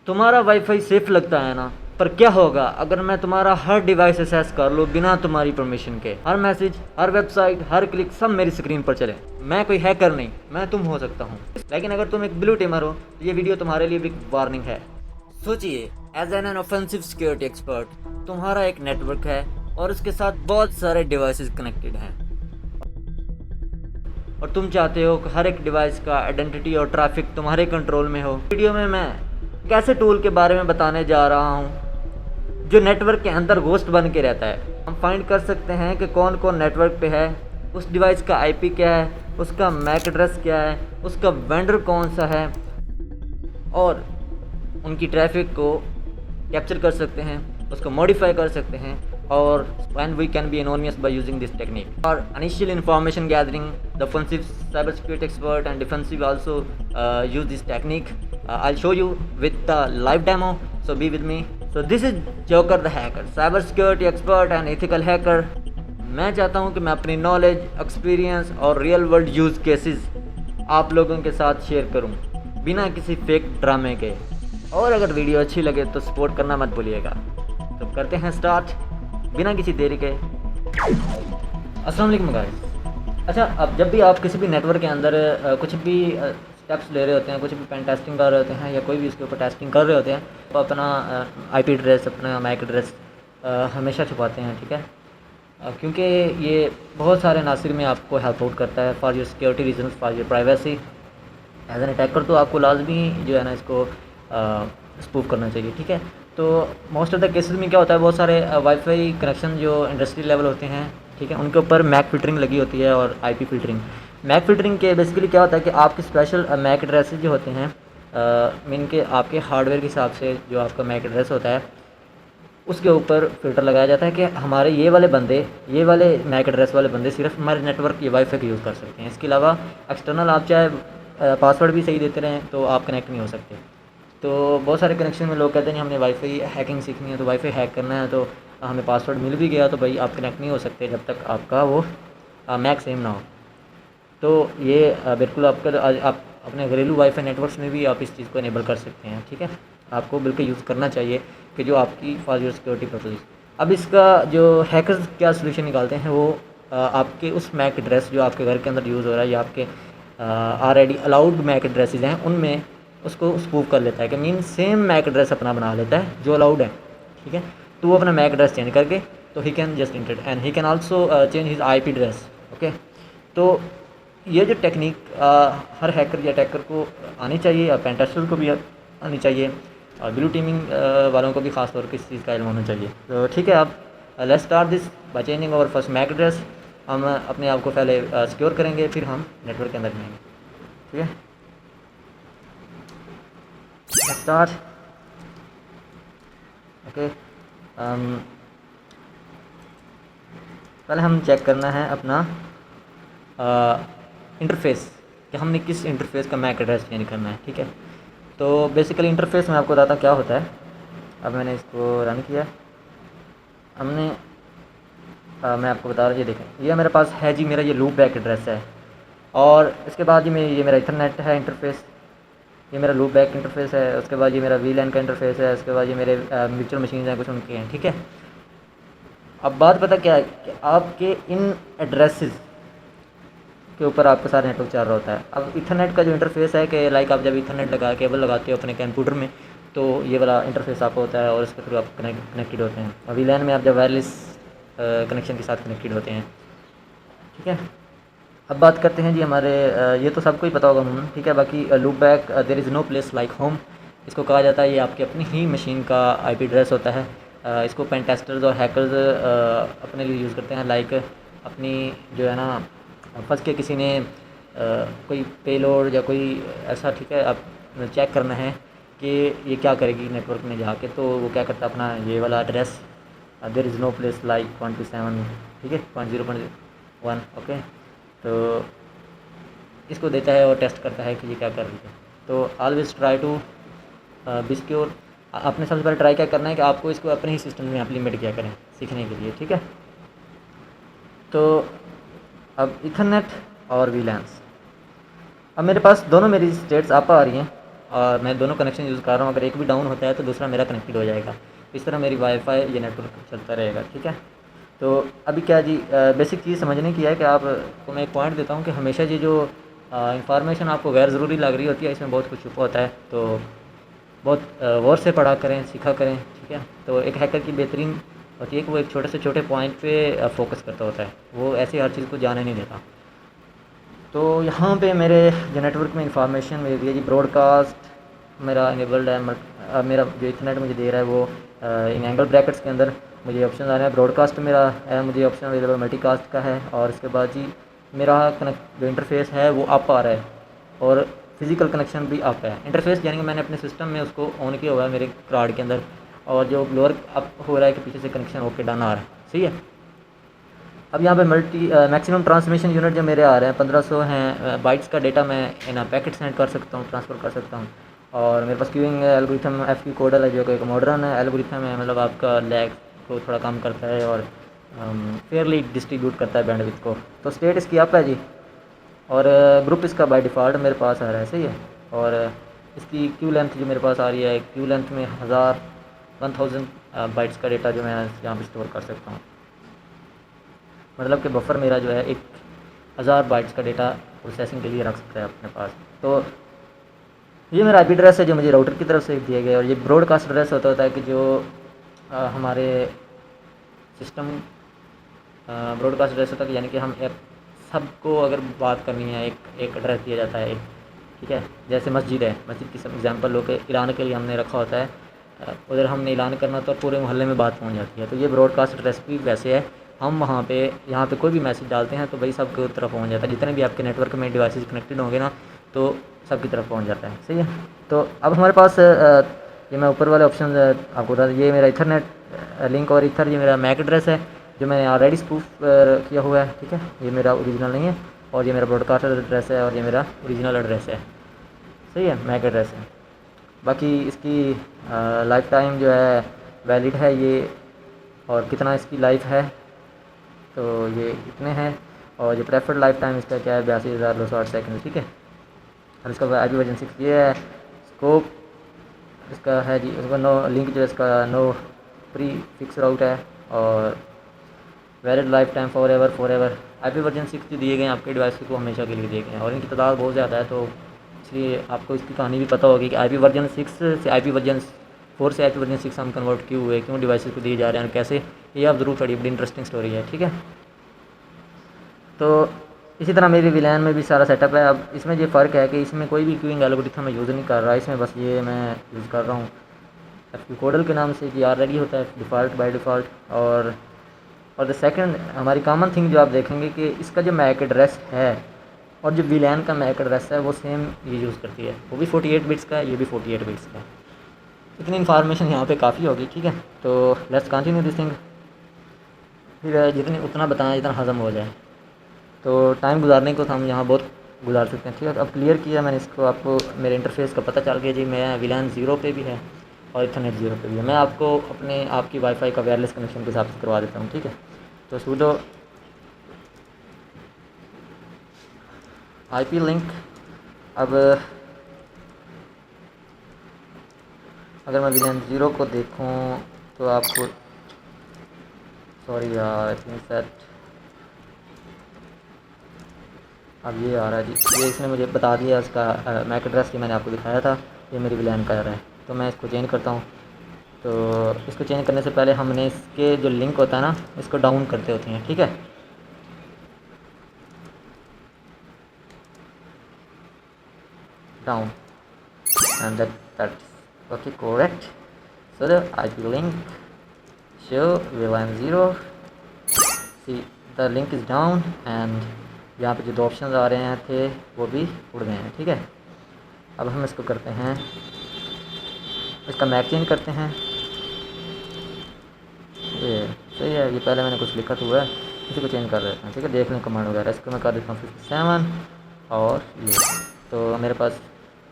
तुम्हारा wifi safe लगता है ना, पर क्या होगा अगर मैं तुम्हारा हर डिवाइस एक्सेस कर लूँ बिना तुम्हारी परमिशन के? हर मैसेज, हर वेबसाइट, हर क्लिक सब मेरी स्क्रीन पर चले। मैं कोई हैकर नहीं, मैं तुम हो सकता हूँ, लेकिन अगर तुम एक ब्लू टीमर हो तो ये वीडियो तुम्हारे लिए भी वार्निंग है। सोचिए, as an offensive security expert, तुम्हारा एक नेटवर्क है और उसके साथ बहुत सारे डिवाइसेस कनेक्टेड हैं, और तुम चाहते हो कि हर एक डिवाइस का आइडेंटिटी और ट्रैफिक तुम्हारे कंट्रोल में हो। वीडियो में मैं एक ऐसे टूल के बारे में बताने जा रहा हूँ जो नेटवर्क के अंदर घोस्ट बन के रहता है। हम फाइंड कर सकते हैं कि कौन कौन नेटवर्क पे है, उस डिवाइस का आईपी क्या है, उसका मैक एड्रेस क्या है, उसका वेंडर कौन सा है, और उनकी ट्रैफिक को कैप्चर कर सकते हैं, उसको मॉडिफाई कर सकते हैं, और when we can be anonymous by using this technique. For initial information gathering, the offensive cybersecurity expert and defensive also use this technique. I'll show you with the live demo, so be with me. So this is Joker the hacker, cybersecurity expert and ethical hacker. मैं चाहता हूँ कि मैं अपनी knowledge, experience और real world use cases आप लोगों के साथ शेयर करूँ बिना किसी फेक ड्रामे के। और अगर वीडियो अच्छी लगे तो सपोर्ट करना मत भूलिएगा। तो करते हैं स्टार्ट बिना किसी देरी के। अस्सलाम वालेकुम गाइस। अच्छा, अब जब भी आप किसी भी नेटवर्क के अंदर कुछ भी स्टेप्स ले रहे होते हैं, कुछ भी पेन टेस्टिंग कर रहे होते हैं या कोई भी इसके ऊपर टेस्टिंग कर रहे होते हैं, तो अपना आईपी एड्रेस, अपना मैक एड्रेस हमेशा छुपाते हैं, ठीक है? क्योंकि ये बहुत सारे नासिर में आपको हेल्प आउट करता है for your security reason, for your privacy. As an attacker तो आपको लाजमी जो है ना इसको स्पूफ करना चाहिए, ठीक है? तो मोस्ट ऑफ द केसेस में क्या होता है, बहुत सारे वाईफाई कनेक्शन जो इंडस्ट्री लेवल होते हैं, ठीक है, उनके ऊपर मैक फिल्टरिंग लगी होती है और आईपी फिल्टरिंग। मैक फिल्टरिंग के बेसिकली क्या होता है कि आपके स्पेशल मैक एड्रेसेस जो होते हैं, मीन के आपके हार्डवेयर के हिसाब से जो आपका मैक एड्रेस होता है उसके ऊपर फ़िल्टर लगाया जाता है कि हमारे ये वाले बंदे, ये वाले मैक एड्रेस वाले बंदे सिर्फ हमारे नेटवर्क ये वाईफाई का यूज़ कर सकते हैं। इसके अलावा एक्सटर्नल आप चाहे पासवर्ड भी सही देते रहें तो आप कनेक्ट नहीं हो सकते। तो बहुत सारे कनेक्शन में लोग कहते हैं हमने वाईफाई हैकिंग सीखनी है, तो वाईफाई हैक करना है तो हमें पासवर्ड मिल भी गया तो भाई आप कनेक्ट नहीं हो सकते जब तक आपका वो मैक सेम ना हो। तो ये बिल्कुल आप अपने घरेलू वाईफाई नेटवर्क्स में भी आप इस चीज़ को इनेबल कर सकते हैं, ठीक है? आपको बिल्कुल यूज़ करना चाहिए कि जो आपकी फॉर योर सिक्योरिटी पर्पज़। अब इसका जो हैकर्स क्या सोल्यूशन निकालते हैं वो आपके उस मैक एड्रेस जो आपके घर के अंदर यूज़ हो रहा है या आपके ऑलरेडी अलाउड मैक एड्रेसेस हैं उनमें उसको स्पूफ कर लेता है कि मीन सेम मैक एड्रेस अपना बना लेता है जो अलाउड है, ठीक है? तो वो अपना मैक एड्रेस चेंज करके तो he can just inter and he can also change his IP address, okay? तो ये जो टेक्निक हर हैकर या अटैकर को आनी चाहिए, या पेन टेस्टर को भी आनी चाहिए, और ब्लू टीमिंग वालों को भी खास तौर पर इस चीज़ का इल्म होना चाहिए। तो ठीक है, अब let's start this by changing our first MAC address. हम अपने आप को पहले सिक्योर करेंगे, फिर हम नेटवर्क के अंदर जाएंगे, ठीक है? Start, okay. पहले हम चेक करना है अपना इंटरफेस कि हमने किस इंटरफेस का मैक एड्रेस चेंज करना है, ठीक है? तो बेसिकली इंटरफेस में आपको बताता क्या होता है। अब मैंने इसको रन किया, हमने मैं आपको बता रहा हूँ, ये देखें, ये मेरे पास है जी, मेरा ये लूप बैक एड्रेस है, और इसके बाद ये मेरा इथरनेट है इंटरफेस, ये मेरा लूप बैक इंटरफेस है, उसके बाद ये मेरा वीलैन का इंटरफेस है, उसके बाद ये मेरे वर्चुअल मशीन हैं कुछ उनके हैं, ठीक है? अब बात पता क्या है कि आपके इन एड्रेसेस के ऊपर आपका सारा नेटवर्क चल रहा होता है। अब इथरनेट का जो इंटरफेस है कि लाइक आप जब इथरनेट लगा केबल लगाते हो अपने कंप्यूटर में तो ये वाला इंटरफेस आपका होता है और इसके थ्रू आप कनेक्टेड होते हैं। और वीलैन में आप जब वायरलेस कनेक्शन के साथ कनेक्टेड होते हैं, ठीक है? अब बात करते हैं जी हमारे ये तो सबको ही पता होगा हम, ठीक है? बाकी loop back, there is no place like home इसको कहा जाता है। ये आपकी अपनी ही मशीन का आईपी एड्रेस होता है। इसको पेन टेस्टर्स और हैकर्स अपने लिए यूज़ करते हैं। लाइक अपनी जो है ना, फंस के किसी ने कोई पेलोड या कोई ऐसा, ठीक है, आप चेक करना है कि ये क्या करेगी नेटवर्क में जाके, तो वो क्या करता है अपना ये वाला address, there is no place like 127, ठीक है, 0.1, ओके, तो इसको देता है और टेस्ट करता है कि ये क्या कर रही है। तो always try to be secure. आपने सबसे पहले ट्राई क्या करना है कि आपको इसको अपने ही सिस्टम में इम्प्लीमेंट किया करें सीखने के लिए, ठीक है? तो अब इथरनेट और वीलैंस, अब मेरे पास दोनों मेरी स्टेट्स आप आ रही हैं और मैं दोनों कनेक्शन यूज़ कर रहा हूँ, अगर एक भी डाउन होता है तो दूसरा मेरा कनेक्टेड हो जाएगा। इस तरह मेरी वाईफाई ये नेटवर्क चलता रहेगा, ठीक है। तो अभी क्या जी, बेसिक चीज़ समझने की है कि आपको मैं एक पॉइंट देता हूँ कि हमेशा ये जो इंफॉर्मेशन आपको गैर ज़रूरी लग रही होती है, इसमें बहुत कुछ छुपा होता है, तो बहुत गौर से पढ़ा करें, सीखा करें, ठीक है। तो एक हैकर की बेहतरीन होती है कि वो एक छोटे से छोटे पॉइंट पे फोकस करता होता है, वो ऐसे हर चीज़ को जाने नहीं देता। तो यहाँ पे मेरे जो नेटवर्क में इंफॉर्मेशन मेरी है जी, ब्रॉडकास्ट मेरा इनेबल्ड है, मेरा जो इथरनेट मुझे दे रहा है वो इन एंगल ब्रैकेट्स के अंदर मुझे ऑप्शन आ रहे हैं। ब्रॉडकास्ट मेरा है, मुझे ऑप्शन अवेलेबल मल्टीकास्ट का है, और इसके बाद जी मेरा कनेक्ट जो इंटरफेस है वो अप आ रहा है, और फिज़िकल कनेक्शन भी अप है। इंटरफेस यानी कि मैंने अपने सिस्टम में उसको ऑन किया हुआ है मेरे कार्ड के अंदर, और जो लोअर अप हो रहा है कि पीछे से कनेक्शन ओके डन आ रहा है, सही है। अब यहाँ पे मैक्सिमम ट्रांसमिशन यूनिट जो मेरे आ रहे हैं 1500 हैं बाइट्स का डेटा मैं इन पैकेट सेंड कर सकता हूँ, ट्रांसफ़र कर सकता हूँ। और मेरे पास क्यूइंग एल्गोरिथम एफ क्यू कोडल है, जो कि एक मॉडर्न एल्गोरिथम है, मतलब आपका लैग को थोड़ा कम करता है और फेयरली डिस्ट्रीब्यूट करता है बैंडविड्थ को। तो स्टेट इसकी अप है जी, और ग्रुप इसका बाय डिफ़ॉल्ट मेरे पास आ रहा है, सही है। और इसकी क्यू लेंथ जो मेरे पास आ रही है, क्यू लेंथ में 1000 बाइट्स का डेटा जो मैं यहाँ पर स्टोर कर सकता हूँ, मतलब कि बफर मेरा जो है 1000 बाइट्स का डेटा प्रोसेसिंग के लिए रख सकता है अपने पास। तो ये मेरा आईपी एड्रेस है जो मुझे राउटर की तरफ से दिए गए, और ये ब्रॉडकास्ट एड्रेस होता है कि जो हमारे सिस्टम ब्रॉडकास्ट एड्रेस होता है, यानी कि हम एक सबको अगर बात करनी है एक एड्रेस दिया जाता है, एक, ठीक है। जैसे मस्जिद है, मस्जिद की सब एग्जांपल लो के ऐलान के लिए हमने रखा होता है, उधर हमने ऐलान करना तो पूरे मोहल्ले में बात पहुंच जाती है। तो ये ब्रॉडकास्ट एड्रेस भी वैसे है, हम वहाँ पे यहाँ पे कोई भी मैसेज डालते हैं तो भाई सबकी तरफ पहुँच जाता है, जितने भी आपके नेटवर्क में डिवाइसेस कनेक्टेड होंगे ना तो सबकी तरफ पहुँच जाता है, सही है। तो अब हमारे पास ये मैं ऊपर वाले ऑप्शन आपको बता, ये मेरा इथरनेट लिंक और इथर, ये मेरा मैक एड्रेस है जो मैंने ऑलरेडी स्पूफ किया हुआ है, ठीक है। ये मेरा ओरिजिनल नहीं है, और ये मेरा ब्रॉडकास्ट एड्रेस है, और ये मेरा ओरिजिनल एड्रेस है, सही है, मैक एड्रेस है। बाकी इसकी लाइफ टाइम जो है वैलिड है ये, और कितना इसकी लाइफ है तो ये इतने हैं, और ये प्रेफर्ड लाइफ टाइम इसका क्या है 82,208 सेकंड, ठीक है। और इसका आईपी वर्जन 6 ये है। स्कोप इसका है जी, उसका नो लिंक जो है इसका नो प्री फिक्स राउट है, और valid life time for ever. IP version 6 जो दिए गए हैं आपके डिवाइस को हमेशा के लिए दिए गए हैं, और इनकी तादाद बहुत ज़्यादा है, तो इसलिए आपको इसकी कहानी भी पता होगी कि आईपी वर्जन 6 से आईपी वर्जन 4 से आईपी वर्जन 6 हम कन्वर्ट क्यों हुए, क्यों डिवाइसेस को दिए जा रहे हैं और कैसे, ये आप ज़रूर पढ़िए, बड़ी इंटरेस्टिंग स्टोरी है, ठीक है। तो इसी तरह मेरी विलैन में भी सारा सेटअप है। अब इसमें ये फ़र्क है कि इसमें कोई भी क्यूइंग एल्गोरिथम मैं यूज़ नहीं कर रहा, इसमें बस ये मैं यूज़ कर रहा हूँ एफ क्यू कोडल के नाम से, कि ऑलरेडी होता है डिफ़ॉल्ट बाय डिफ़ॉल्ट। और द सेकंड हमारी कॉमन थिंग जो आप देखेंगे कि इसका जो मैक एड्रेस है और जो विलैन का मैक एड्रेस है वो सेम ये यूज़ करती है, वो भी 48 बिट्स का है, ये भी 48 बिट्स का है। इतनी इन्फॉर्मेशन यहाँ पे काफ़ी होगी, ठीक है। तो लेट्स कंटिन्यू दिस थिंग, फिर जितनी उतना बताएं जितना हज़म हो जाए। तो टाइम गुजारने को तो हम यहाँ बहुत गुजार सकते हैं, ठीक है। अब क्लियर किया मैंने इसको, आपको मेरे इंटरफेस का पता चल गया जी। मैं विलैन 0 पे भी है और इथरनेट 0 पे भी है। मैं आपको अपने आपकी वाईफाई का वायरलेस कनेक्शन के हिसाब से करवा देता हूँ, ठीक है। तो सूडो आईपी लिंक, अब अगर मैं विलैन 0 को देखूँ तो आपको, सॉरी यार आई थिंक सेट, अब ये आ रहा है जी, ये इसने मुझे बता दिया इसका मैक एड्रेस कि मैंने आपको दिखाया था, ये मेरी विलैन का है। तो मैं इसको चेंज करता हूँ। तो इसको चेंज करने से पहले हमने इसके जो लिंक होता है ना इसको डाउन करते होते हैं, ठीक है। Down and that okay correct. So the IP link show विलैन 0, see the link is down, and यहाँ पे जो 2 ऑप्शन आ रहे हैं थे वो भी उड़ गए हैं, ठीक है। अब हम इसको करते हैं, इसका मैक चेंज करते हैं। ये सही है, ये पहले मैंने कुछ लिखा हुआ है, इसी को चेंज कर देते हैं, ठीक है। देख लें कमांड वगैरह, इसको मैं कर देता हूँ 57, और ये तो मेरे पास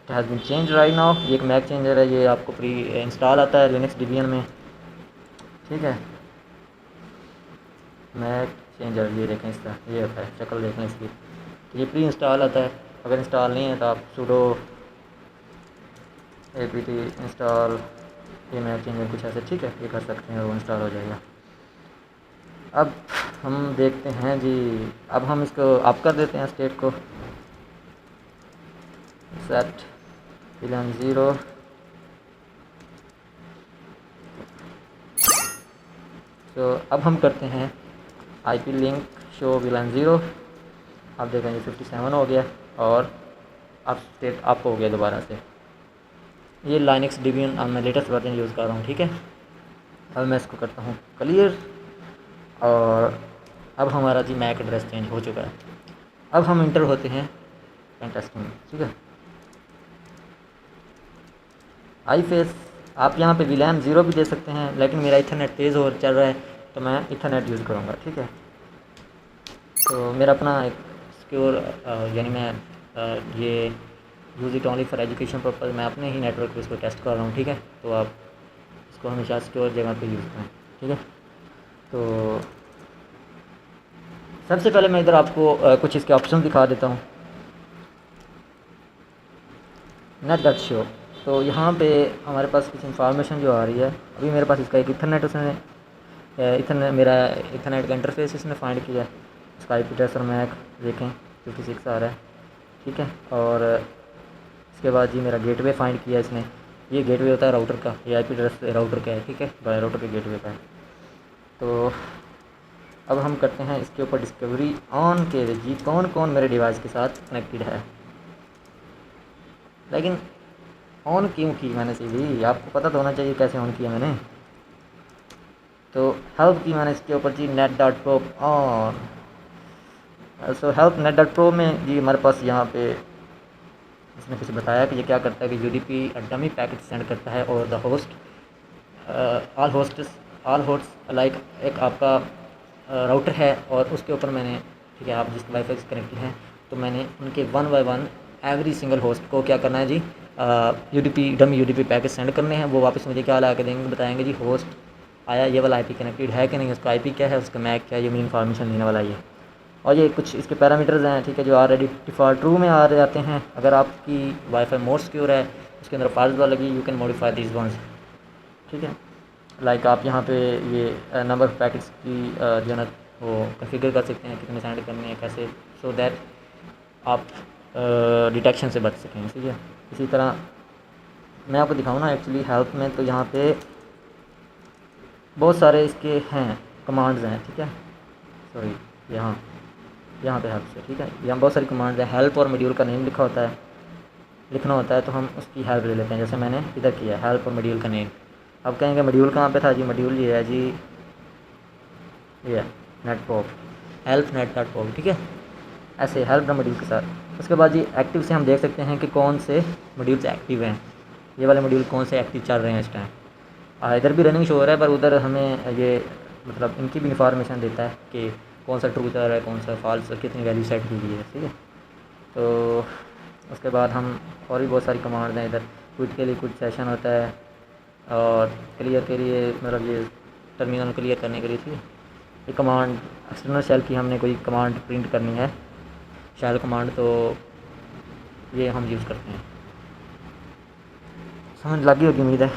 it has been change right now. ये एक मैक चेंजर है, ये आपको प्री इंस्टॉल आता है लिनक्स डिबियन में, ठीक है। मैक चेंजर ये देखें, इसका ये होता है, शक्ल देखें इसकी, ये प्री इंस्टॉल आता है। अगर इंस्टॉल नहीं है तो आप pseudo apt install email changer कुछ ऐसे, ठीक है, ये कर सकते हैं, वो इंस्टॉल हो जाएगा। अब हम देखते हैं जी, अब हम इसको आप कर देते हैं स्टेट को सेट VLAN 0। तो अब हम करते हैं IP लिंक शो VLAN 0। आप देखेंगे 57 हो गया और अब स्टेट अप हो गया दोबारा से। ये लाइनक्स डिबियन मैं लेटेस्ट वर्जन यूज़ कर रहा हूँ, ठीक है। अब मैं इसको करता हूँ क्लियर और अब हमारा जी मैक एड्रेस चेंज हो चुका है। अब हम इंटर होते हैं पेन टेस्टिंग में, ठीक है। आई फेस आप यहाँ पे VLAN 0 भी दे सकते हैं, लेकिन मेरा इथरनेट तेज़ और चल रहा है तो मैं इथरनेट यूज़ करूँगा, ठीक है। तो मेरा अपना एक सिक्योर यानी मैं ये use it only for education purpose, मैं अपने ही नेटवर्क पे इसको टेस्ट कर रहा हूँ, ठीक है। तो आप इसको हमेशा सिक्योर जगह पे यूज़ करें, ठीक है। तो सबसे पहले मैं इधर आपको कुछ इसके ऑप्शन दिखा देता हूँ। नेट डॉट शो, तो यहाँ पे हमारे पास कुछ इन्फॉर्मेशन जो आ रही है। अभी मेरे पास इसका एक इथरनेट उसने इथरनेट मेरा इथरनेट का इंटरफेस इसने फाइंड किया है। इसका IP एड्रेस और मैक देखें 56 आ रहा है, ठीक है। और इसके बाद जी मेरा गेटवे फाइंड किया इसने। ये गेटवे होता है राउटर का, ये IP एड्रेस राउटर का है, ठीक है, बाय राउटर के गेटवे का है। तो अब हम करते हैं इसके ऊपर डिस्कवरी ऑन के जी कौन कौन मेरे डिवाइस के साथ कनेक्टेड है। लेकिन ऑन क्यों की मैंने सीधी, आपको पता तो होना चाहिए कैसे ऑन किया मैंने। तो हेल्प की मैंने इसके ऊपर जी net dot pro on. So help net dot pro में जी हमारे पास यहाँ पे इसने कुछ बताया कि ये क्या करता है कि UDP डमी पैकेट सेंड करता है और the host all host like एक आपका राउटर है और उसके ऊपर मैंने, ठीक है, आप जिस वाईफाई से कनेक्टेड हैं तो मैंने उनके 1 बाय 1 एवरी सिंगल होस्ट को क्या करना है जी, डमी UDP पैकेट सेंड करने हैं। वो वापस मुझे क्या ला के देंगे, बताएंगे जी होस्ट आया, ये वाला IP कनेक्टेड है कि नहीं, उसका IP क्या है, उसका मैक क्या है, ये मुझे इन्फॉर्मेशन देने वाला ये। और ये कुछ इसके पैरामीटर्स हैं, ठीक है, जो ऑलरेडी डिफ़ॉल्ट ट्रू में आ जाते हैं। अगर आपकी वाईफाई मोर सिक्योर है, उसके अंदर फाल्ट लगी, you can modify these once, ठीक है। लाइक आप यहाँ पे ये नंबर ऑफ पैकेट्स की जो है वो कन्फिगर कर सकते हैं, कितने सेंड करने हैं कैसे, सो दैट आप डिटेक्शन से बच सकें, ठीक है। इसी तरह मैं आपको दिखाऊँ ना एक्चुअली हेल्प में, तो यहाँ पे बहुत सारे इसके हैं कमांड्स हैं, ठीक है। सॉरी, यहाँ पे हेल्प से, ठीक है, यहाँ बहुत सारी कमांड्स हैं। हेल्प और मॉड्यूल का नेम लिखना होता है तो हम उसकी हेल्प ले लेते हैं, जैसे मैंने इधर किया हेल्प और मॉड्यूल का नेम। अब कहेंगे मॉड्यूल कहाँ पे था जी, मॉड्यूल ये है जी, ये net probe, help net dot probe, ठीक है, ऐसे हेल्प द मॉड्यूल के साथ। उसके बाद जी एक्टिव से हम देख सकते हैं कि कौन से मॉड्यूल्स एक्टिव हैं, ये वाले मॉड्यूल कौन से एक्टिव चल रहे हैं इस टाइम। इधर भी रनिंग शो हो रहा है पर उधर हमें ये मतलब इनकी भी इंफॉर्मेशन देता है कि कौन सा ट्रू चल रहा है, कौन सा फॉल्स, कितनी वैल्यू सेट की गई है, ठीक है। तो उसके बाद हम और भी बहुत सारी कमांड हैं इधर। क्विट के लिए कुछ सेशन होता है और क्लियर के लिए मतलब ये टर्मिनल क्लियर करने के लिए, ठीक है। ये कमांड एक्सटर्नल शेल की हमने कोई कमांड प्रिंट करनी है, शेल कमांड, तो ये हम यूज़ करते हैं। समझ लगी होगी उम्मीद है।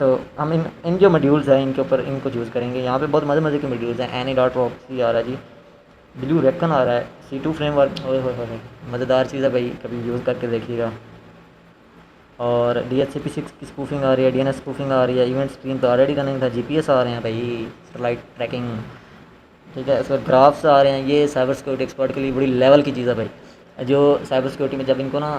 तो हम इन जो मॉड्यूल्स हैं इनके ऊपर इनको यूज़ करेंगे। यहाँ पे बहुत मज़े के मॉड्यूल्स हैं। एनी डॉट प्रॉक्सी आ रहा है जी, ब्लू रेकन आ रहा है, C2 फ्रेमवर्क, ओए मज़ेदार चीज़ है भाई, कभी यूज़ करके देखिएगा। और DHCP6 की स्पूफिंग आ रही है, DNS स्पूफिंग आ रही है, इवेंट स्ट्रीम तो ऑलरेडी रनिंग था, GPS आ रहे हैं भाई, सैटेलाइट ट्रैकिंग, ठीक है। उसके ग्राफ्स आ रहे हैं। ये साइबर सिक्योरिटी एक्सपर्ट के लिए बड़ी लेवल की चीज़ है भाई, जो साइबर सिक्योरिटी में जब इनको ना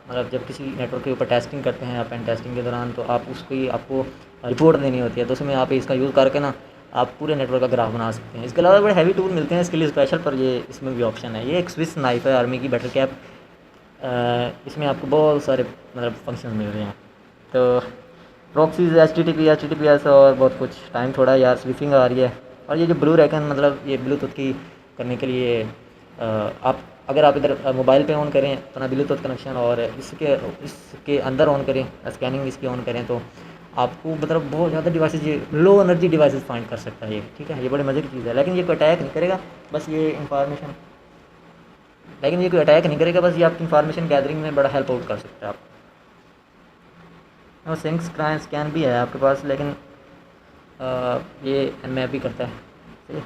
मतलब जब किसी नेटवर्क के ऊपर टेस्टिंग करते हैं आप, एंड टेस्टिंग के दौरान तो आप उसकी आपको रिपोर्ट देनी होती है, तो उसमें आप इसका यूज़ करके ना आप पूरे नेटवर्क का ग्राफ बना सकते हैं। इसके अलावा बड़े हैवी टूल मिलते हैं इसके लिए स्पेशल, पर ये इसमें भी ऑप्शन है। ये एक स्विस नाइफ है आर्मी की बैटल कैप, इसमें आपको बहुत सारे मतलब फंक्शन मिल रहे हैं। तो प्रॉक्सीज, HTTPS और बहुत कुछ। टाइम थोड़ा यार, स्विफिंग आ रही है। और ये जो ब्लू रेकन मतलब ये ब्लूटूथ की करने के लिए आप अगर आप इधर मोबाइल पे ऑन करें अपना ब्लूटूथ कनेक्शन और इसके अंदर ऑन करें, स्कैनिंग इसकी ऑन करें, तो आपको मतलब बहुत ज़्यादा डिवाइसेज, ये लो एनर्जी डिवाइसेज फाइंड कर सकता है ये, ठीक है। ये बड़ी मज़े की चीज़ है, लेकिन ये कोई अटैक नहीं करेगा, बस ये इन्फॉर्मेशन, लेकिन ये कोई अटैक नहीं करेगा, बस ये आपकी इन्फॉर्मेशन गैदरिंग में बड़ा हेल्प आउट कर सकता है आप। और सिंक स्कैन भी है आपके पास, लेकिन ये मैप भी करता है। ठीक है,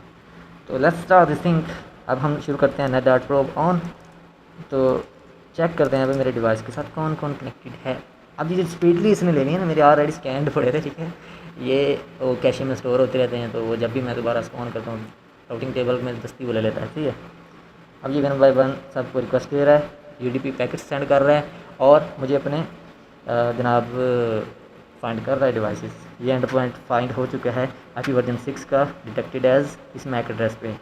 तो लेट्स स्टार्ट दिस थिंग। अब हम शुरू करते हैं नेट डॉट प्रोब ऑन। तो चेक करते हैं अभी मेरे डिवाइस के साथ कौन कौन कनेक्टेड है। अब ये स्पीडली इसने लेनी है ना, मेरे ऑलरेडी स्कैंड पड़े थे। ठीक है, ये वो कैशे में स्टोर होते रहते हैं, तो वो जब भी मैं दोबारा ऑन करता हूँ राउटिंग टेबल में दस्ती वो ले लेता है। ठीक है, अब ये 1 बाय 1 सबको रिक्वेस्ट दे रहा है, यूडीपी पैकेट सेंड कर रहा है और मुझे अपने जनाब फाइंड कर रहा है डिवाइसेस। ये एंड पॉइंट फाइंड हो चुका है IP वर्जन 6 का, डिटेक्टेड एज इस मैक एड्रेस पे,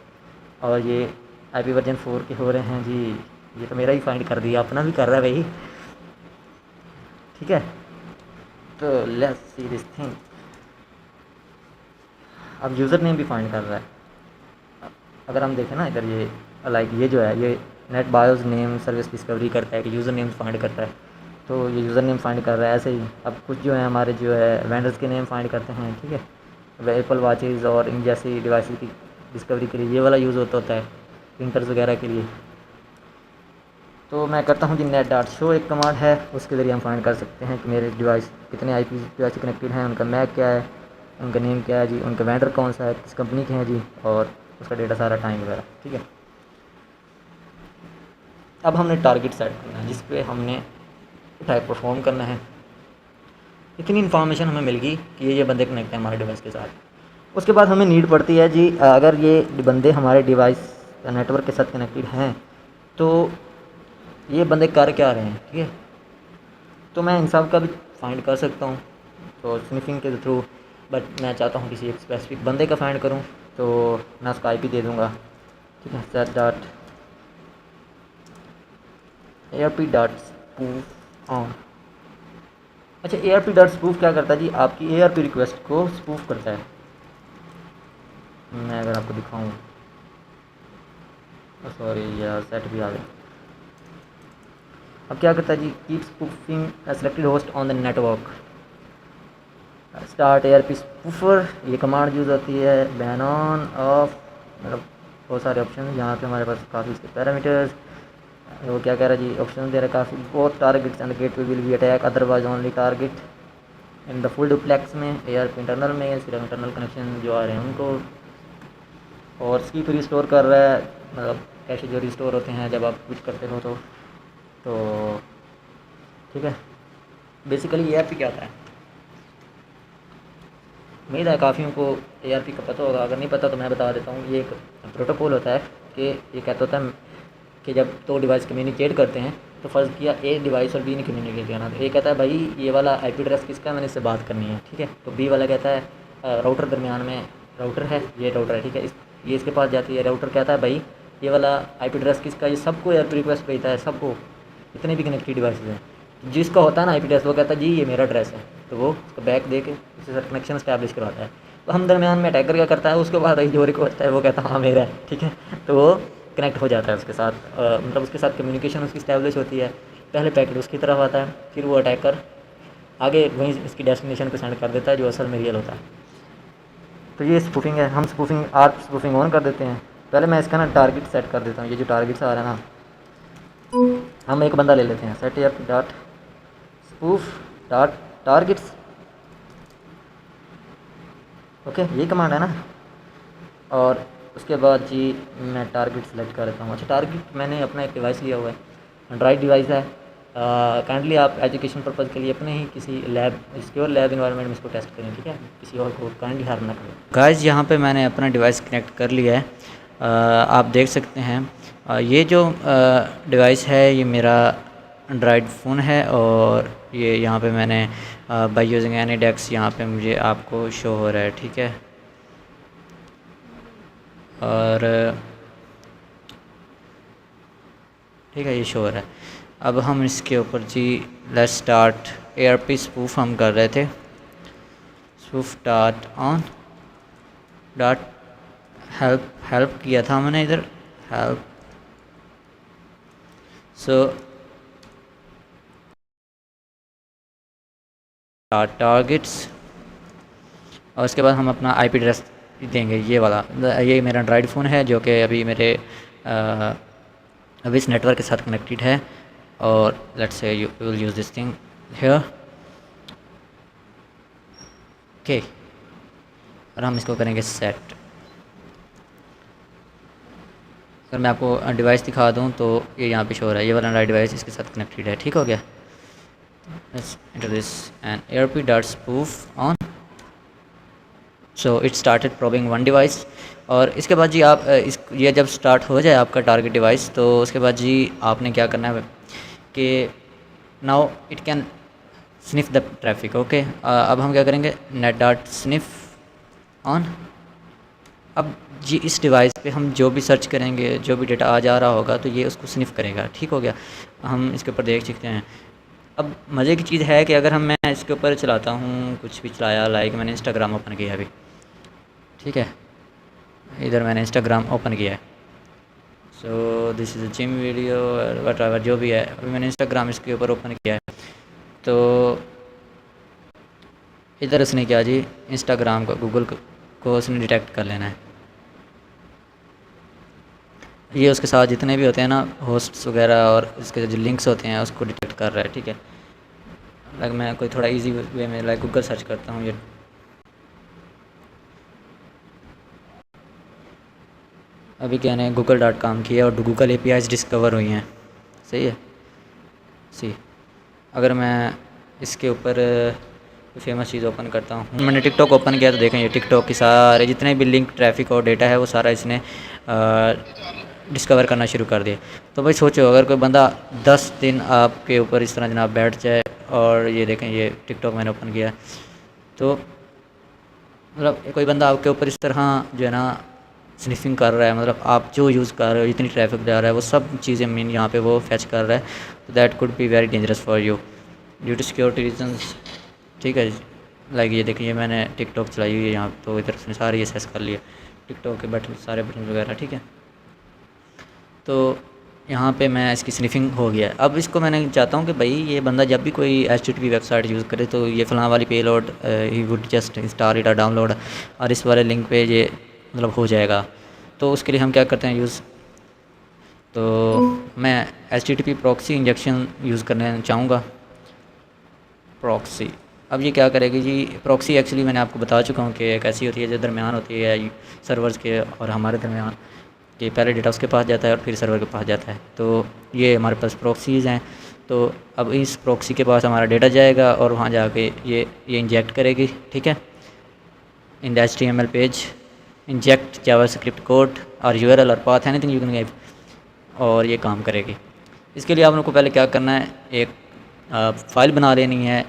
और ये IP वर्जन 4 के हो रहे हैं जी। ये तो मेरा ही फाइंड कर दिया, अपना भी कर रहा है भाई। ठीक है, तो लेट्स सी दिस थिंग। अब यूज़र नेम भी फाइंड कर रहा है। अगर हम देखें ना इधर, ये लाइक ये जो है ये net BIOS name service discovery करता है कि यूज़र नेम फाइंड करता है, तो ये यूज़र नेम फाइंड कर रहा है। ऐसे ही अब कुछ जो है हमारे जो है वेंडर्स के नेम फाइंड करते हैं। ठीक है, एप्पल वॉचेज़ और इन जैसी डिवाइसेस की डिस्कवरी के लिए ये वाला यूज़ होता है, प्रिंटर्स वगैरह के लिए। तो मैं करता हूँ जी नेट डॉट शो एक कमांड है, उसके ज़रिए हम फाइंड कर सकते हैं कि मेरे डिवाइस कितने IP डिवाइस से कनेक्टेड हैं, उनका मैक क्या है, उनका नेम क्या है जी, उनका वेंडर कौन सा है, किस कंपनी के हैं जी, और उसका डेटा सारा टाइम वगैरह। ठीक है, अब हमने टारगेट सेट करना है जिस पे हमने टाइप परफॉर्म करना है। इतनी इन्फॉर्मेशन हमें मिल गई कि ये बंदे कनेक्ट हैं हमारे डिवाइस के साथ। उसके बाद हमें नीड पड़ती है जी, अगर ये बंदे हमारे डिवाइस नेटवर्क के साथ कनेक्टेड हैं तो ये बंदे कर क्या रहे हैं। ठीक है, तो मैं इन सब का भी फाइंड कर सकता हूँ तो स्निफिंग के थ्रू, बट मैं चाहता हूँ किसी एक स्पेसिफिक बंदे का फाइंड करूँ, तो मैं उसका IP दे दूँगा। ठीक है, set dot ARP dot spoof on. अच्छा, ARP डॉट स्पूफ क्या करता है जी, आपकी ARP रिक्वेस्ट को स्पूफ करता है। मैं अगर आपको दिखाऊँ, सॉरी यार सेट भी आ गया। अब क्या करता है जी, keep spoofing selected host on the network, start ARP spoofer. ये कमांड यूज़ होती है, बैन ऑन ऑफ, मतलब बहुत सारे ऑप्शन हैं यहाँ पे हमारे पास, काफ़ी इसके पैरामीटर्स। वो क्या कह रहा है जी, ऑप्शन दे रहा है काफ़ी, बहुत targets and gateway will be attack otherwise only target in the full duplex में, ARP इंटरनल में सिर्फ इंटरनल कनेक्शन जो आ रहे हैं उनको, और स्कीप रिस्टोर कर रहा है, मतलब कैसे जो रिस्टोर होते हैं जब आप कुछ करते हो तो ठीक है। बेसिकली ARP क्या होता है, उम्मीद है काफ़ियों को ARP का पता होगा, अगर नहीं पता तो मैं बता देता हूँ। ये एक प्रोटोकॉल होता है कि ये कहता होता है कि जब दो डिवाइस कम्युनिकेट करते हैं तो फ़र्ज़ किया A डिवाइस और B ने कम्युनिकेट करना, तो A कहता है भाई ये वाला IP एड्रेस किसका है, मैंने इससे बात करनी है। ठीक है, तो B वाला कहता है राउटर दरमियान में राउटर है, ये राउटर है। ठीक है, ये इसके पास जाती है, राउटर कहता है भाई ये वाला IP एड्रेस किसका, ये सबको ARP रिक्वेस्ट भेजता है, सबको, जितने भी कनेक्टेड डिवाइसेज हैं। जिसका होता है ना IP एड्रेस, वो कहता है जी ये मेरा एड्रेस है, तो वो उसका बैक दे के उससे सर कनेक्शन इस्टेब्लिश करवाता है। तो हम दरमियान में अटैकर क्या करता है, उसके बाद जो रिक्वेस्ट है वो कहता है हाँ मेरा है। ठीक है, तो वो कनेक्ट हो जाता है उसके साथ, मतलब उसके साथ कम्युनिकेशन उसकी इस्टेब्लिश होती है। पहले पैकेट उसकी तरफ आता है, फिर वो अटैकर आगे वहीं इसकी डेस्टिनेशन पे सेंड कर देता है जो असल में रियल होता है। तो ये स्पूफिंग है, हम स्पूफिंग ARP स्पूफिंग ऑन कर देते हैं। पहले मैं इसका ना टारगेट सेट कर देता हूँ, ये जो टारगेट्स आ रहा है ना, हम एक बंदा ले लेते हैं, set ARP dot spoof dot targets. Okay, ये कमांड है ना, और उसके बाद जी मैं टारगेट सेलेक्ट कर देता हूँ। अच्छा, टारगेट मैंने अपना एक डिवाइस लिया हुआ है, एंड्रॉइड डिवाइस है। काइंडली आप एजुकेशन पर्पज़ के लिए अपने ही किसी लैब, सिक्योर लैब इन्वायरमेंट में इसको टेस्ट करें। ठीक है, किसी और को काइंडली हार्म ना करें। गाइस, यहाँ पे मैंने अपना डिवाइस कनेक्ट कर लिया है, आप देख सकते हैं। ये जो डिवाइस है ये मेरा एंड्रॉयड फ़ोन है, और ये यहाँ पे मैंने बाय यूजिंग एनीडेक्स यहाँ पे मुझे आपको शो हो रहा है। ठीक है, और ठीक है ये शो हो रहा है। अब हम इसके ऊपर जी लेट्स स्टार्ट ARP स्पूफ हम कर रहे थे, spoof dot on dot help किया था मैंने इधर, हेल्प। सो टारगेट्स, और उसके बाद हम अपना IP एड्रेस देंगे, ये वाला। ये मेरा एंड्रॉयड फ़ोन है जो कि अभी मेरे अभी इस नेटवर्क के साथ कनेक्टेड है, और let's say you will use this thing here. Okay, और हम इसको करेंगे सेट। अगर मैं आपको डिवाइस दिखा दूं तो ये यहाँ पे शो हो रहा है, ये वाला हमारा डिवाइस इसके साथ कनेक्टेड है। ठीक हो गया। Let's enter this and ARP dot spoof on. So it started probing one device. और इसके बाद जी आप ये जब स्टार्ट हो जाए आपका टारगेट डिवाइस, तो उसके बाद जी आपने क्या करना है कि now it can sniff the traffic. Okay, अब हम क्या करेंगे, नेट डॉट स्निफ ऑन। अब जी इस डिवाइस पे हम जो भी सर्च करेंगे, जो भी डेटा आ जा रहा होगा, तो ये उसको स्निफ करेगा। ठीक हो गया, हम इसके ऊपर देख सकते हैं। अब मज़े की चीज़ है कि अगर मैं इसके ऊपर चलाता हूँ, कुछ भी चलाया, लाइक मैंने इंस्टाग्राम ओपन किया अभी, ठीक है, इधर मैंने इंस्टाग्राम ओपन किया है। So this is a gym video what ever, जो भी है, अभी मैंने इंस्टाग्राम इसके ऊपर ओपन किया है। तो इधर उसने क्या जी, इंस्टाग्राम को, गूगल को उसने डिटेक्ट कर लेना है। ये उसके साथ जितने भी होते हैं ना, होस्ट्स वगैरह और इसके जो लिंक्स होते हैं, उसको डिटेक्ट कर रहा है। ठीक है, लाइक मैं कोई थोड़ा इजी वे में लाइक गूगल सर्च करता हूँ। ये अभी क्या है, google.com की है और गूगल APIs डिस्कवर हुई हैं। सही है। सी अगर मैं इसके ऊपर फेमस चीज़ ओपन करता हूँ, मैंने टिकटॉक ओपन किया, तो देखें ये टिकटॉक की सारे जितने भी लिंक, ट्रैफिक और डेटा है, वो सारा इसने डिस्कवर करना शुरू कर दिया। तो भाई सोचो, अगर कोई बंदा 10 दिन आपके ऊपर इस तरह जनाब बैठ जाए, और ये देखें ये टिकटॉक मैंने ओपन किया, तो मतलब कोई बंदा आपके ऊपर इस तरह जो है ना स्निफिंग कर रहा है, मतलब आप जो यूज़ कर रहे हो, जितनी ट्रैफिक जा रहा है, वो सब चीज़ें मीन यहाँ पे वो फैच कर रहा है। तो that could be very dangerous for you due to security reasons. ठीक है, लाइक ये देखिए मैंने टिकटॉक चलाई हुई है यहाँ, तो इधर उसने सारे असेस कर लिए, टिकटॉक के बटन, सारे बटन वगैरह। ठीक है, तो यहाँ पे मैं इसकी स्निफिंग हो गया। अब इसको मैंने चाहता हूँ कि भाई ये बंदा जब भी कोई HTTP वेबसाइट यूज़ करे, तो ये फलां वाली payload he would just install it और डाउनलोड, और इस वाले लिंक पे ये मतलब हो जाएगा। तो उसके लिए हम क्या करते हैं यूज़, तो मैं HTTP प्रॉक्सी इंजेक्शन यूज़ करना चाहूँगा। प्रॉक्सी, अब ये क्या करेगी जी, प्रॉक्सी एक्चुअली मैंने आपको बता चुका हूँ कि एक ऐसी होती है जो दरमियान होती है सर्वर्स के और हमारे दरमियान, कि पहले डेटा उसके पास जाता है और फिर सर्वर के पास जाता है। तो ये हमारे पास प्रॉक्सीज़ हैं। तो अब इस प्रॉक्सी के पास हमारा डेटा जाएगा और वहाँ जाके ये इंजेक्ट करेगी। ठीक है, in the HTML page inject JavaScript code और URL और path anything you can give, और ये काम करेगी। इसके लिए आप लोगों को पहले क्या करना है, एक फ़ाइल बना लेनी है,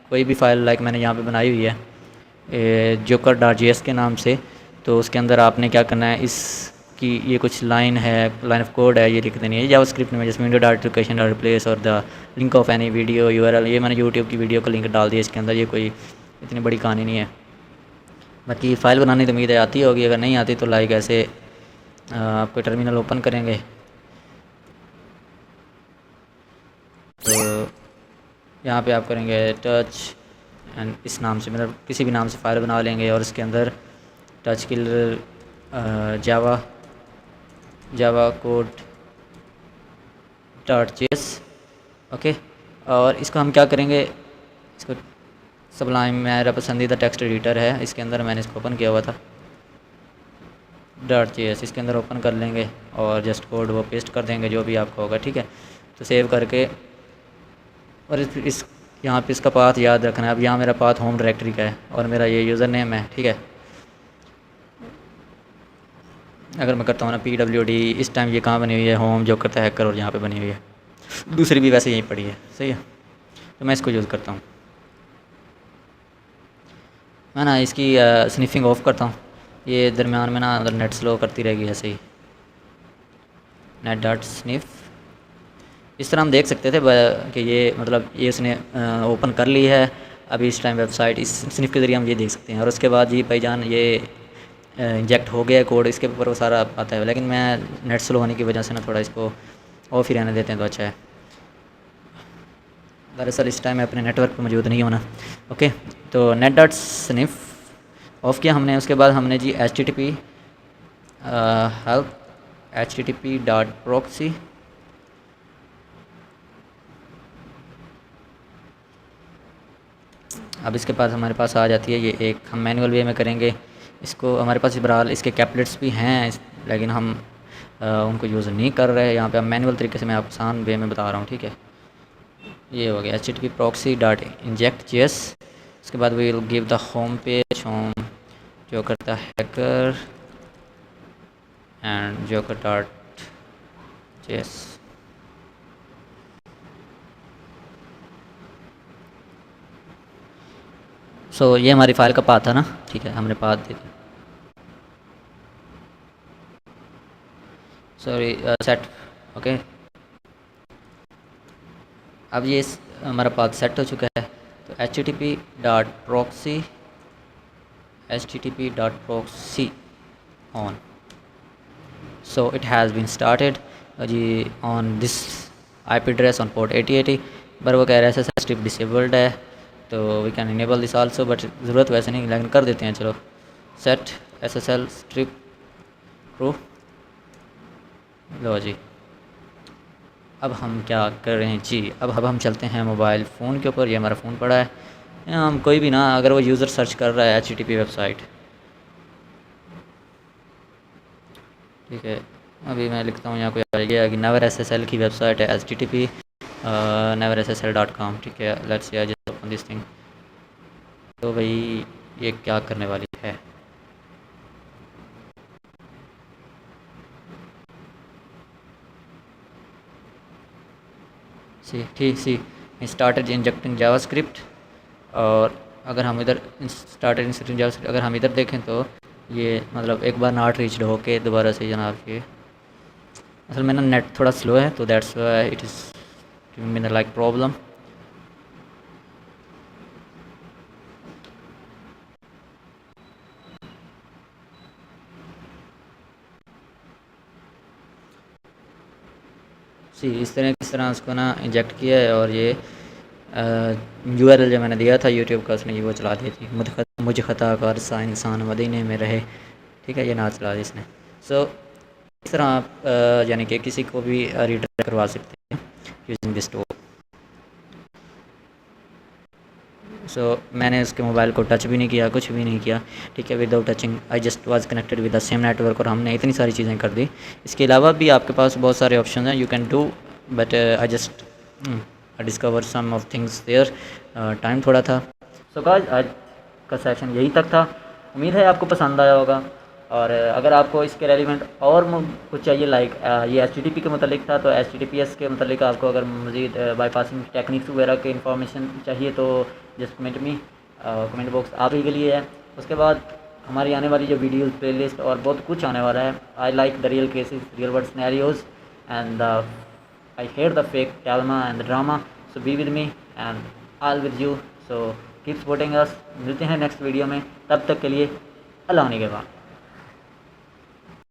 कोई भी फ़ाइल, लाइक मैंने यहाँ पे बनाई हुई है joker.js के नाम से। तो उसके अंदर आपने क्या करना है, इसकी ये कुछ लाइन है, लाइन ऑफ कोड है, ये लिख देनी है जावास्क्रिप्ट में, जैसे window dot location dot replace और the link of any video URL। ये मैंने यूट्यूब की वीडियो का लिंक डाल दिया इसके अंदर, ये कोई इतनी बड़ी कहानी नहीं है। बाकी फ़ाइल बनाने तो उम्मीद है आती होगी, अगर नहीं आती तो लाइक ऐसे आपको टर्मिनल ओपन करेंगे, तो यहाँ पे आप करेंगे टच एंड इस नाम से, मतलब किसी भी नाम से फ़ाइल बना लेंगे, और इसके अंदर touch killer Java code .js। Okay, और इसको हम क्या करेंगे, इसको सबलाइम मेरा पसंदीदा टेक्स्ट एडिटर है, इसके अंदर मैंने इसको ओपन किया हुआ था .js, इसके अंदर ओपन कर लेंगे और जस्ट कोड वो पेस्ट कर देंगे जो भी आपका होगा। ठीक है, तो सेव करके, और इस यहाँ पे इसका पाथ याद रखना है। अब यहाँ मेरा पाथ होम डायरेक्टरी का है और मेरा ये यूज़र नेम है। ठीक है, अगर मैं करता हूँ ना PWD, इस टाइम ये कहाँ बनी हुई है, होम जो करता है हैकर, और यहाँ पे बनी हुई है, दूसरी भी वैसे यहीं पड़ी है। सही है, तो मैं इसको यूज़ करता हूँ। मैं ना इसकी स्निफिंग ऑफ करता हूँ, ये दरमियान में ना अगर नेट स्लो करती रहेगी ऐसे ही, नेट डॉट स्निफ। इस तरह हम देख सकते थे कि ये मतलब ये उसने ओपन कर ली है अभी इस टाइम वेबसाइट, इस स्निफ के ज़रिए हम ये देख सकते हैं। और उसके बाद जी भाईजान ये इंजेक्ट हो गया कोड, इसके ऊपर वो सारा आता है, लेकिन मैं नेट स्लो होने की वजह से ना थोड़ा इसको ऑफ ही रहने देते हैं तो अच्छा है। दरअसल इस टाइम मैं अपने नेटवर्क पर मौजूद नहीं होना। ओके, तो नेट डॉट स्निफ ऑफ किया हमने। उसके बाद हमने जी HTTP help HTTP dot proxy, अब इसके पास हमारे पास आ जाती है ये एक, हम मैनुअल वे में करेंगे इसको। हमारे पास बहरहाल इसके कैपलेट्स भी हैं लेकिन हम उनको यूज़ नहीं कर रहे हैं यहाँ पे। हम मैनुअल तरीके से मैं आपको आसान वे में बता रहा हूँ, ठीक है। ये हो गया http proxy dot inject JS. उसके बाद we will give the home page, home जो करता hacker and joker dot JS. So ये हमारी फाइल का पाथ था ना, ठीक है, हमने पाथ दे दिया। Sorry set, okay. अब ये हमारा पाथ सेट हो चुका है। तो http on, so it has been started ji on this IP address on port 8080। पर वो कह रहा है SSL strip disabled है, तो we can enable this also, but ज़रूरत वैसे नहीं, लेकिन कर देते हैं चलो। सेट SSL strip ट्रू, लो जी। अब हम क्या कर रहे हैं जी, अब हम चलते हैं मोबाइल फ़ोन के ऊपर। ये हमारा फ़ोन पड़ा है, हम कोई भी ना, अगर वो यूज़र सर्च कर रहा है HTTP वेबसाइट, ठीक है। अभी मैं लिखता हूँ यहाँ कोई आ गया कि नेवर SSL की वेबसाइट है HTTP neverssl.com, ठीक है। Let's say just open this thing. तो भाई ये क्या करने वाली है, सी स्टार्टेड इंजेक्टिंग जावास्क्रिप्ट। और अगर हम इधर स्टार्टेड इंजेक्टिंग जावास्क्रिप्ट, अगर हम इधर देखें तो ये मतलब एक बार नॉट रीच्ड होके दोबारा से जनाब ये असल में ना नेट थोड़ा स्लो है, तो that's why it is giving me the like problem. इस तरह उसको ना इंजेक्ट किया है, और ये URL जो मैंने दिया था यूट्यूब का, उसने ये वो चला दी थी, मुझे ख़ता कर सा इंसान मदीने में रहे, ठीक है, ये ना चला दी इसने। सो इस तरह आप यानी कि किसी को भी रीडायरेक्ट करवा सकते हैं यूजिंग दिस टूल। सो मैंने उसके मोबाइल को टच भी नहीं किया, कुछ भी नहीं किया, ठीक है। Without touching I just was connected with the same network, और हमने इतनी सारी चीज़ें कर दी। इसके अलावा भी आपके पास बहुत सारे ऑप्शन हैं, you can do, but I just discover some of things there, time थोड़ा था। सो गाइस आज का सेशन यही तक था, उम्मीद है आपको पसंद आया होगा। और अगर आपको इसके रेलिवेंट और कुछ चाहिए, लाइक ये HTTP के मतलब था, तो HTTPS के मतलब आपको अगर मज़ीद बाईपासिंग टेक्निक्स वगैरह के इंफॉर्मेशन चाहिए तो just comment me, comment box आप ही के लिए है। उसके बाद हमारी आने वाली जो वीडियोस, प्लेलिस्ट और बहुत कुछ आने वाला है। I like the real cases, real world scenarios, and I hate the fake drama and the drama. So be with me and all with you, so keep supporting us. मिलते हैं next video में, तब तक के लिए अल्लाह निगहबान।